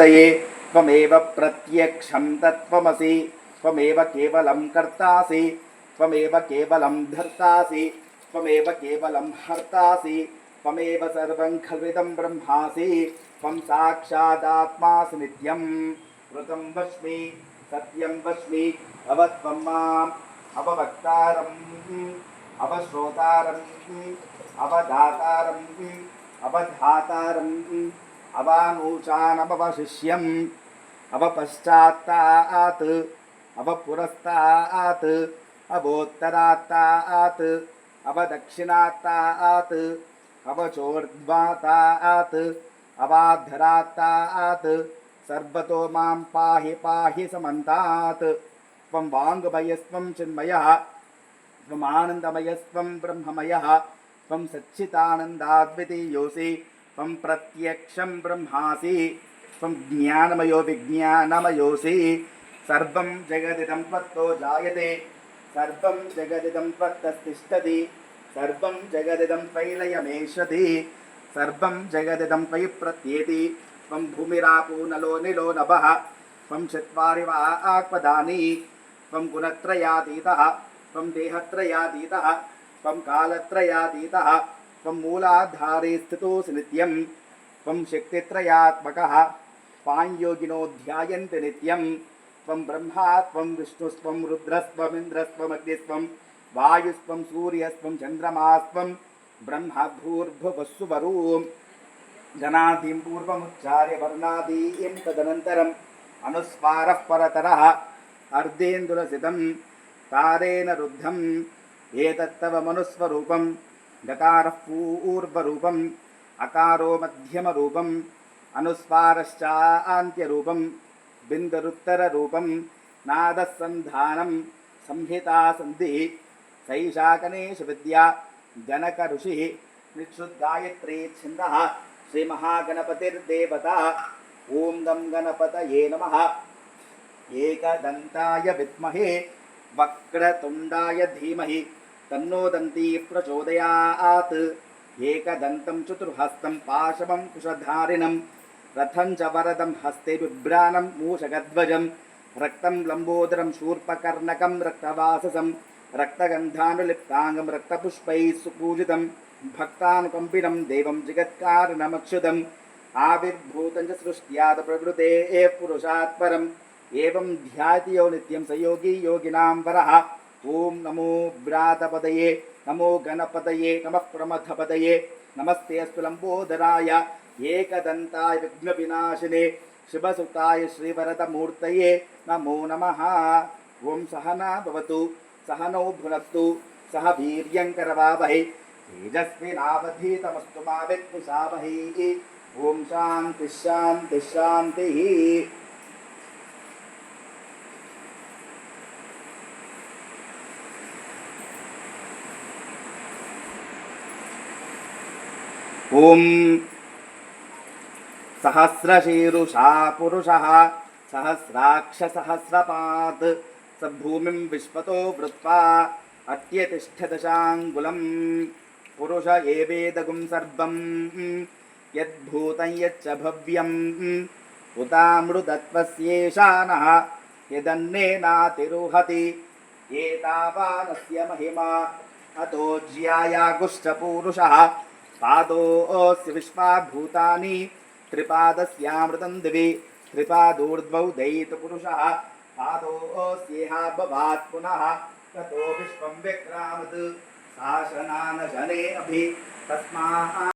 तये त्वमेव प्रत्यक्षं तत्त्वमसि त्वमेव केवलं कर्तासि त्वमेव केवलं धर्तासि त्वमेव केवलं हर्तासि त्वमेव सर्वं खल्विदं ब्रह्मासि त्वं साक्षादात्मासि नित्यं ऋतं वच्मि सत्यं वच्मि अवत्वं माम् अववक्तारम् अवश्रोतारम् अवदातारम् अवधातारम् अवानूचानमवशिष्यम् अवपश्चात्तात् अवपुरस्तात् अवोत्तरात्तात् अवदक्षिणात्तात् अवचोर्ध्वातात् अवाधरात्तात् सर्वतो मां पाहि पाहि समन्तात् त्वं वाङ्मयस्त्वं चिन्मयः त्वमानन्दमयस्त्वं ब्रह्ममयः त्वं सच्चिदानन्दाद्वितीयोऽसि त्वं प्रत्यक्षं ब्रह्मासि त्वं ज्ञानमयो विज्ञानमयोऽसि सर्वं जगदिदं त्वत्तो जायते सर्वं जगदिदं त्वत्तस्तिष्ठति सर्वं जगदिदं त्वयिलयमेष्यति सर्वं जगदिदं त्वयि प्रत्येति त्वं भूमिरापो नलो निलो नभः त्वं चत्वारि वा आत्मदानि त्वं गुणत्रयातीतः त्वं देहत्रयातीतः त्वं कालत्रयातीतः त्वं मूलाधारे स्थितोऽसि नित्यं त्वं शक्तित्रयात्मकः पाञ्योगिनो ध्यायन्ति नित्यं त्वं ब्रह्मा त्वं विष्णुस्त्वं रुद्रस्त्वमिन्द्रस्त्वमग्निस्त्वं वायुस्त्वं सूर्यस्त्वं चन्द्रमास्त्वं ब्रह्म भूर्भुवस्सुवरूं जनादिं पूर्वमुच्चार्य वर्णादीं तदनन्तरम् अनुस्वारः परतरः अर्धेन्दुरसितं तारेण रुद्धम् एतत्तव मनुस्वरूपं गकारः पूर्वरूपम् अकारो मध्यमरूपम् अनुस्वारश्चान्त्यरूपं बिन्दुरुत्तररूपं नादसन्धानं संहितासन्धिः सैषा गणेशविद्या जनकऋषिः निक्षुद्गायत्री छन्दः श्रीमहागणपतिर्देवता ॐ गं गणपतये नमः एकदन्ताय विद्महे वक्रतुण्डाय धीमहि तन्नो दन्ती प्रचोदयात् एकदन्तं चतुर्हस्तं पाशवं कुशधारिणं रथं च वरदं हस्ते बिभ्राणं मूषकध्वजं रक्तं लम्बोदरं शूर्पकर्णकं रक्तवाससं रक्तगन्धानुलिप्ताङ्गं रक्तपुष्पैः सुपूजितं भक्तानुकम्पिनं देवं जगत्कारणमक्षुदम् आविर्भूतं च सृष्ट्यात् प्रकृतेः पुरुषात् परम् एवं ध्यायति यो नित्यं स योगी योगिनां वरः ॐ नमो व्रातपदये नमो गणपतये नमः प्रमथपदये नमस्ते अस्तु लम्बोदराय एकदन्ताय विघ्नविनाशिने शिवसुताय श्रीवरदमूर्तये नमो नमः। ॐ सहना भवतु सहनौ भुनक्तु सह वीर्यङ्करवावहै तेजस्विनावधीतमस्तु मा विद्विषावहै। ॐ शान्ति शान्ति शान्तिः। ॐ सहस्रशीरुषा पुरुषः सहस्राक्षसहस्रपात् स भूमिं विश्वतो वृत्वा अत्यतिष्ठदशाङ्गुलं पुरुष एवेदगुं सर्वं यद्भूतं यच्च भव्यम् उतामृतत्वस्येषानः यदन्नेनातिरुहति एतावानस्य महिमा अतो ज्यायागुश्च पूरुषः पादोऽस्य विश्वाभूतानि त्रिपादस्यामृतं दिवि त्रिपादोर्ध्वौ दयितपुरुषः पादोऽस्येहा बभात् पुनः ततो विश्वं व्यक्रामत् शासनानशने अभि तस्मात्